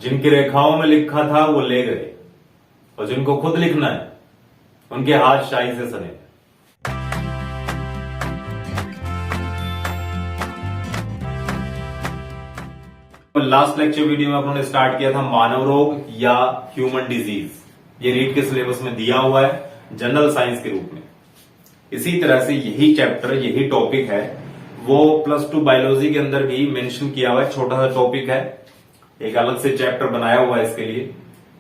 जिनकी रेखाओं में लिखा था वो ले गए, और जिनको खुद लिखना है उनके हाथ शाही से सने। लास्ट लेक्चर वीडियो में अपने स्टार्ट किया था मानव रोग या ह्यूमन डिजीज। ये रीड के सिलेबस में दिया हुआ है जनरल साइंस के रूप में। इसी तरह से यही चैप्टर, यही टॉपिक है वो +2 बायोलॉजी के अंदर भी मेंशन किया हुआ है। छोटा सा टॉपिक है, एक अलग से चैप्टर बनाया हुआ है इसके लिए।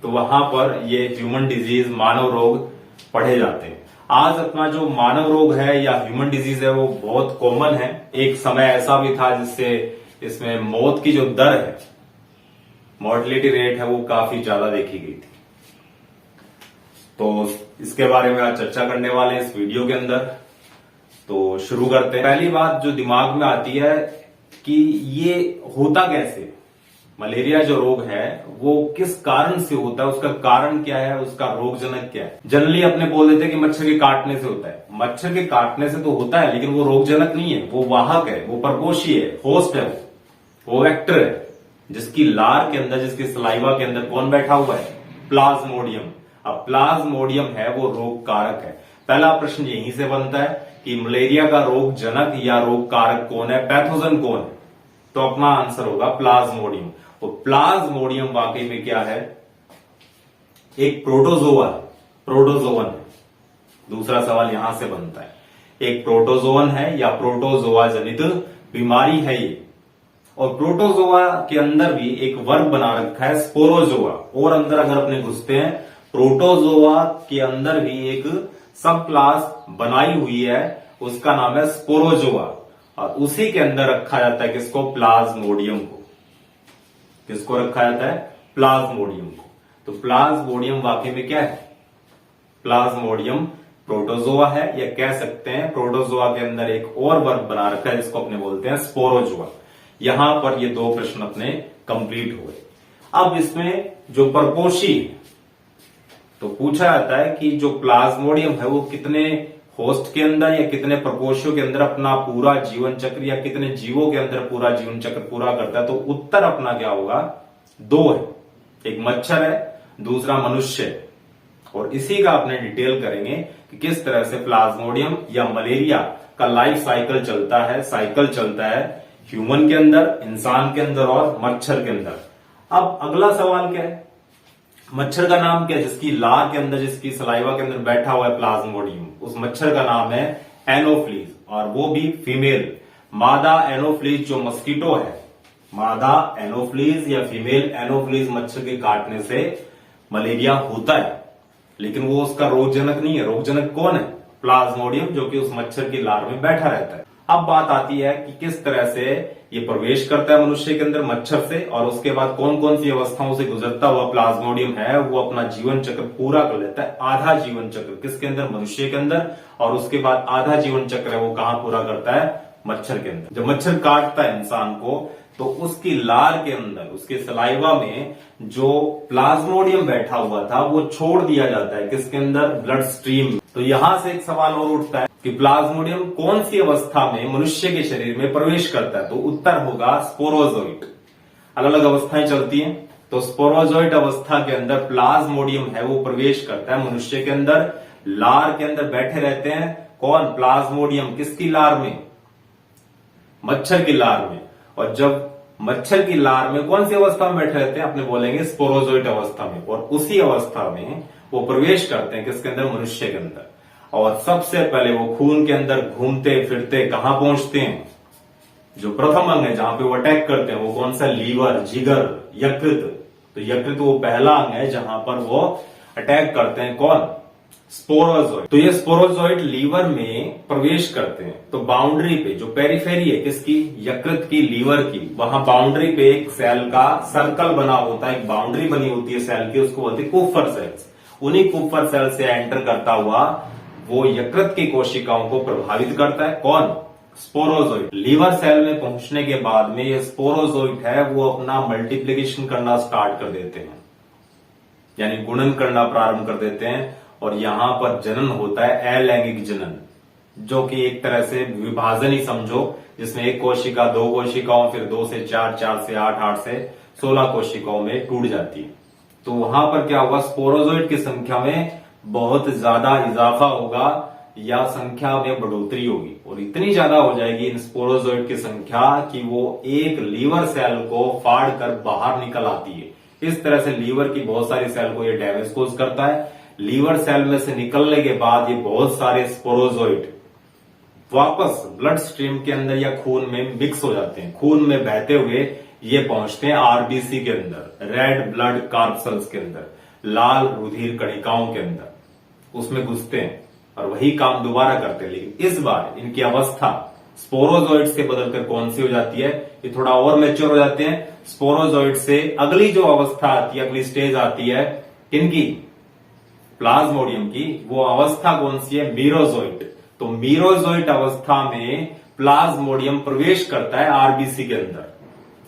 तो वहां पर ये ह्यूमन डिजीज, मानव रोग पढ़े जाते हैं। आज अपना जो मानव रोग है या ह्यूमन डिजीज है वो बहुत कॉमन है। एक समय ऐसा भी था जिससे इसमें मौत की जो दर है, मॉर्टेलिटी रेट है, वो काफी ज्यादा देखी गई थी। तो इसके बारे में आज चर्चा करने वाले हैं इस वीडियो के अंदर। तो शुरू करते हैं। पहली बात जो दिमाग में आती है कि ये होता कैसे, मलेरिया जो रोग है वो किस कारण से होता है, उसका कारण क्या है, उसका रोगजनक क्या है। जनरली अपने बोल देते हैं कि मच्छर के काटने से होता है। मच्छर के काटने से तो होता है, लेकिन वो रोगजनक नहीं है, वो वाहक है, वो परपोषी है, होस्ट है, वो वेक्टर है, जिसकी लार के अंदर, जिसकी सलाइवा के अंदर कौन बैठा हुआ है, प्लाज्मोडियम। अब प्लाज्मोडियम है वो रोग कारक है। पहला प्रश्न यहीं से बनता है कि मलेरिया का रोग जनक या रोग कारक कौन है, पैथोजन कौन है। तो अपना आंसर होगा प्लाज्मोडियम। और प्लाज्मोडियम वाकई में क्या है, एक प्रोटोजोआ, प्रोटोजोवन है। दूसरा सवाल यहां से बनता है, एक प्रोटोजोवन है या प्रोटोजोआ जनित बीमारी है ये। और प्रोटोजोआ के अंदर भी एक वर्ग बना रखा है स्पोरोजोआ। और अंदर अगर अपने घुसते हैं, प्रोटोजोआ के अंदर भी एक सब क्लास बनाई हुई है, उसका नाम है स्पोरोजोआ। और उसी के अंदर रखा जाता है किसको, प्लाज्मोडियम को। किसको रखा जाता है, प्लाज्मोडियम को। तो प्लाज्मोडियम वाकई में क्या है, प्लाज्मोडियम प्रोटोजोआ है, या कह सकते हैं प्रोटोजोआ के अंदर एक और वर्ग बना रखा है जिसको अपने बोलते हैं स्पोरोजोआ। यहां पर ये दो प्रश्न अपने कंप्लीट हुए। अब इसमें जो परपोषी, तो पूछा जाता है कि जो प्लाज्मोडियम है वो कितने होस्ट के अंदर या कितने प्रकोष्ठों के अंदर अपना पूरा जीवन चक्र, या कितने जीवों के अंदर पूरा जीवन चक्र पूरा करता है। तो उत्तर अपना क्या होगा, 2 है। एक मच्छर है, दूसरा मनुष्य है। और इसी का अपने डिटेल करेंगे कि किस तरह से प्लाज्मोडियम या मलेरिया का लाइफ साइकिल चलता है, साइकिल चलता है ह्यूमन के अंदर, इंसान के अंदर और मच्छर के अंदर। अब अगला सवाल क्या है, मच्छर का नाम क्या है, जिसकी लार के अंदर, जिसकी सलाइवा के अंदर बैठा हुआ है प्लाज्मोडियम, उस मच्छर का नाम है एनोफ्लीज, और वो भी फीमेल। मादा एनोफ्लीज जो मस्कीटो है, मादा एनोफ्लीज या फीमेल एनोफ्लीज मच्छर के काटने से मलेरिया होता है, लेकिन वो उसका रोगजनक नहीं है। रोगजनक कौन है, प्लाज्मोडियम, जो कि उस मच्छर की लार में बैठा रहता है। अब बात आती है कि किस तरह से ये प्रवेश करता है मनुष्य के अंदर मच्छर से, और उसके बाद कौन कौन सी अवस्थाओं से गुजरता हुआ प्लाज्मोडियम है वो अपना जीवन चक्र पूरा कर लेता है। आधा जीवन चक्र किसके अंदर, मनुष्य के अंदर, और उसके बाद आधा जीवन चक्र है वो कहां पूरा करता है, मच्छर के अंदर। जब मच्छर काटता है इंसान को तो उसकी लार के अंदर, उसके सलाइवा में जो प्लाज्मोडियम बैठा हुआ था वो छोड़ दिया जाता है किसके अंदर, ब्लड स्ट्रीम। तो यहां से एक सवाल और उठता है कि प्लाज्मोडियम कौन सी अवस्था में मनुष्य के शरीर में प्रवेश करता है। तो उत्तर होगा स्पोरोजोइट। अलग अलग अवस्थाएं चलती हैं, तो स्पोरोजोइट अवस्था के अंदर प्लाज्मोडियम है वो प्रवेश करता है मनुष्य के अंदर। लार के अंदर बैठे रहते हैं कौन, प्लाज्मोडियम, किसकी लार में, मच्छर की लार में। और जब मच्छर की लार में कौन सी अवस्था में बैठे रहते हैं, अपने बोलेंगे स्पोरोजोइट अवस्था में। और उसी अवस्था में वो प्रवेश करते हैं किसके अंदर, मनुष्य के अंदर। और सबसे पहले वो खून के अंदर घूमते फिरते कहां पहुंचते हैं, जो प्रथम अंग है जहां पे वो अटैक करते हैं वो कौन सा, लीवर, जिगर, यकृत। तो यकृत वो पहला अंग है जहां पर वो अटैक करते हैं कौन, स्पोरोजोइट। तो ये स्पोरोजोइट लीवर में प्रवेश करते हैं। तो बाउंड्री पे जो पेरिफेरी है किसकी, यकृत की, लीवर की, वहां बाउंड्री पे एक सेल का सर्कल बना होता है, एक बाउंड्री बनी होती है सेल की, उसको बोलते हैं कुफर सेल्स। उन्हीं कुफर सेल से एंटर करता हुआ वो यकृत की कोशिकाओं को प्रभावित करता है कौन, स्पोरोजोइट। लीवर सेल में पहुंचने के बाद में ये स्पोरोजोइट है वो अपना मल्टीप्लीकेशन करना स्टार्ट कर देते हैं, यानी गुणन करना प्रारंभ कर देते हैं। और यहां पर जनन होता है अलैंगिक जनन, जो कि एक तरह से विभाजन ही समझो, जिसमें एक कोशिका, 2 कोशिकाओं, फिर 2 से 4, 4 से 8, 8 से 16 कोशिकाओं में टूट जाती है। तो वहां पर क्या होगा, स्पोरोजोइट की संख्या में बहुत ज्यादा इजाफा होगा या संख्या में बढ़ोतरी होगी, और इतनी ज्यादा हो जाएगी इन स्पोरोजोइट की संख्या कि वो एक लीवर सेल को फाड़ कर बाहर निकल आती है। इस तरह से लीवर की बहुत सारी सेल को ये डैमेज कोज करता है। लीवर सेल में से निकलने के बाद ये बहुत सारे स्पोरोजोइट वापस ब्लड स्ट्रीम के अंदर या खून में मिक्स हो जाते हैं। खून में बहते हुए ये पहुंचते हैं आरबीसी के अंदर, रेड ब्लड कार्पसल्स के अंदर, लाल रुधिर कणिकाओं के अंदर, उसमें घुसते हैं और वही काम दोबारा करते हैं। लेकिन इस बार इनकी अवस्था स्पोरोजोइट से बदलकर कौन सी हो जाती है, ये थोड़ा और मैच्योर हो जाते हैं। स्पोरोजोइट से अगली जो अवस्था आती है, अगली स्टेज आती है किनकी, प्लाज्मोडियम की। वो अवस्था कौन सी है, मीरोजोइट। तो मीरोजोइट अवस्था में प्लाज्मोडियम प्रवेश करता है आरबीसी के अंदर।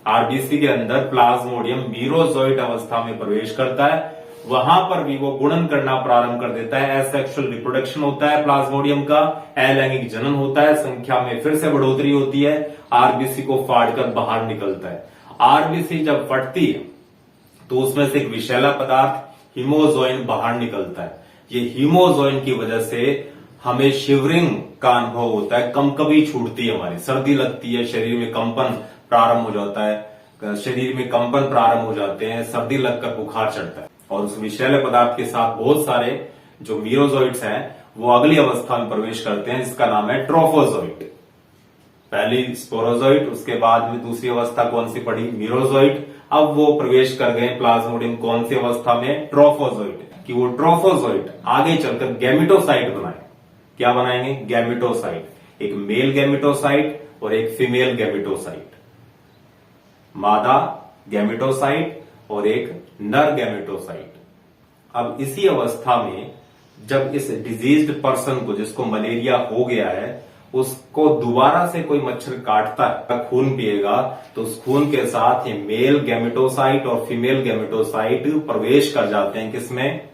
आरबीसी के अंदर प्लाज्मोडियम मीरोजोइट अवस्था में प्रवेश करता है। वहां पर भी वो गुणन करना प्रारंभ कर देता है। एसेक्सुअल रिप्रोडक्शन होता है प्लाज्मोडियम का, अलैंगिक जनन होता है, संख्या में फिर से बढ़ोतरी होती है, आरबीसी को फाड़कर बाहर निकलता है। आरबीसी जब फटती है तो उसमें से एक विषैला पदार्थ हीमोजोइन बाहर निकलता है। ये हीमोजोइन की वजह से हमें शिवरिंग का अनुभव होता है, कंपकपी छूटती है, हमारी सर्दी लगती है, शरीर में कंपन प्रारंभ हो जाता है, शरीर में कंपन प्रारंभ हो जाते हैं, सर्दी लगकर बुखार चढ़ता है। और उस विषैले पदार्थ के साथ बहुत सारे जो मीरोजोइट्स हैं वो अगली अवस्था में प्रवेश करते हैं, जिसका नाम है ट्रोफोजोइट। पहली स्पोरोजोइट, उसके बाद में दूसरी अवस्था कौन सी पड़ी, मीरोजोइट। अब वो प्रवेश कर गए प्लाज्मोडियम कौन सी अवस्था में, ट्रोफोजोइट। कि वो ट्रोफोजोइट आगे चलकर गैमेटोसाइट बनाए। क्या बनाएंगे, गैमेटोसाइट। एक मेल गैमेटोसाइट और एक फीमेल गैमेटोसाइट, मादा गैमेटोसाइट और एक नर गैमेटोसाइट। अब इसी अवस्था में जब इस डिजीज्ड पर्सन को, जिसको मलेरिया हो गया है, उसको दोबारा से कोई मच्छर काटता है, खून पिएगा, तो उस खून के साथ ये मेल गैमेटोसाइट और फीमेल गैमेटोसाइट प्रवेश कर जाते हैं किसमें,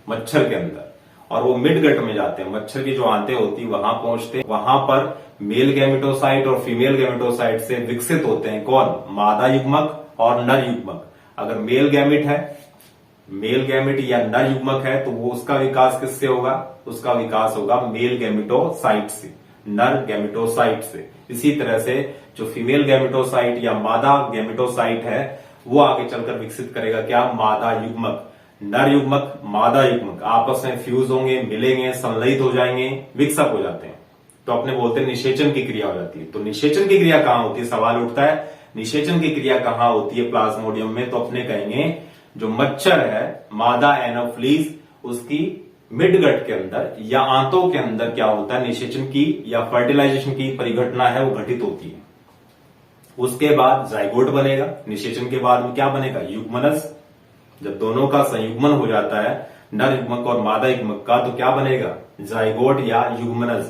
मच्छर के अंदर, और वो मिडगट में जाते हैं। मच्छर की जो आंतें होती वहां पहुंचते हैं। वहां पर मेल गैमेटोसाइट और फीमेल गैमेटोसाइट से विकसित होते हैं कौन, मादा युग्मक और नर युग्मक। अगर मेल गैमेट है, मेल गैमेट या नर युग्मक है, तो वो उसका विकास किससे होगा, उसका विकास होगा मेल गैमेटोसाइट से, नर गैमेटोसाइट से। इसी तरह से जो फीमेल गैमेटोसाइट या मादा गैमेटोसाइट है वो आगे चलकर विकसित करेगा क्या, मादा युग्मक। नर युग्मक मादा युग्मक आपस में फ्यूज होंगे, मिलेंगे, संलयित हो जाएंगे, विकसित हो जाते हैं, तो अपने बोलते हैं निषेचन की क्रिया हो जाती है। तो निषेचन की क्रिया कहां होती है, सवाल उठता है, निषेचन की क्रिया कहां होती है प्लाज्मोडियम में। तो अपने कहेंगे जो मच्छर है, मादा एनोफ्लीज, उसकी मिडगट के अंदर या आंतों के अंदर क्या होता है, निषेचन की या फर्टिलाइजेशन की परिघटना है वो घटित होती है। उसके बाद जाइगोट बनेगा। निषेचन के बाद में क्या बनेगा, युग्मनज। जब दोनों का संयुग्मन हो जाता है, नर युग्मक और मादा युग्मक का, तो क्या बनेगा, जाइगोट या युग्मनज।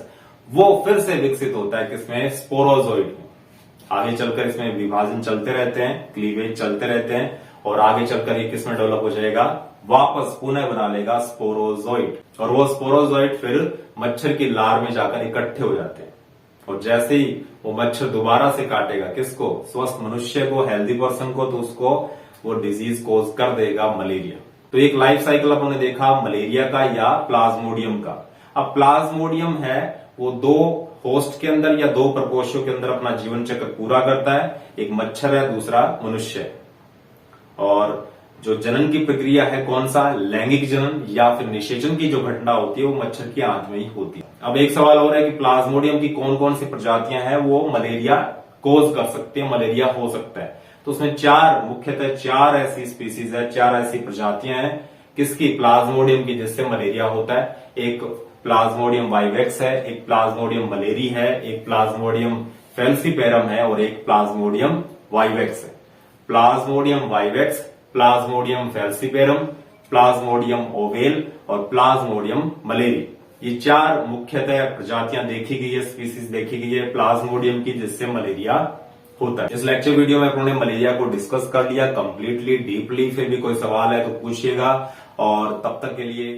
वो फिर से विकसित होता है किसमें, स्पोरोजोइट में। आगे चलकर इसमें विभाजन चलते रहते हैं, क्लीवेज चलते रहते हैं, और आगे चलकर ये किसमें डेवलप हो जाएगा, वापस पुनः बना लेगा स्पोरोजोइट। और वो स्पोरोजोइट फिर मच्छर की लार में जाकर इकट्ठे हो जाते हैं, और जैसे ही वो मच्छर दोबारा से काटेगा किसको, स्वस्थ मनुष्य को, हेल्दी पर्सन को, तो उसको वो डिजीज कोज कर देगा मलेरिया। तो एक लाइफ साइकिल अपन ने देखा मलेरिया का या प्लाज्मोडियम का। अब प्लाज्मोडियम है वो दो होस्ट के अंदर या दो प्रकोष्ठों के अंदर अपना जीवन चक्र पूरा करता है। एक मच्छर है, दूसरा मनुष्य है। और जो जनन की प्रक्रिया है कौन सा, लैंगिक जनन या फिर निषेचन की जो घटना होती है वो मच्छर की आंत में ही होती है। अब एक सवाल हो रहा है कि प्लाज्मोडियम की कौन कौन सी प्रजातियां हैं वो मलेरिया कोज कर सकती है, मलेरिया हो सकता है। तो उसमें मुख्यतः चार ऐसी स्पीसीज है, चार ऐसी प्रजातियां हैं किसकी, प्लाज्मोडियम की, जिससे मलेरिया होता है। एक प्लाज्मोडियम वाइवेक्स है, एक प्लाज्मोडियम मलेरी है, एक प्लाज्मोडियम फेल्सीपेरम है और एक प्लाज्मोडियम वाइवेक्स है। Plasmodium vivax, Plasmodium falciparum, Plasmodium oval और प्लाज्मोडियम मलेरी, ये चार मुख्यतः प्रजातियां देखी गई है, स्पीसीज देखी गई है प्लाज्मोडियम की, जिससे मलेरिया होता है। इस लेक्चर वीडियो में अपने मलेरिया को डिस्कस कर लिया कंप्लीटली, डीपली। फिर भी कोई सवाल है तो पूछिएगा, और तब तक के लिए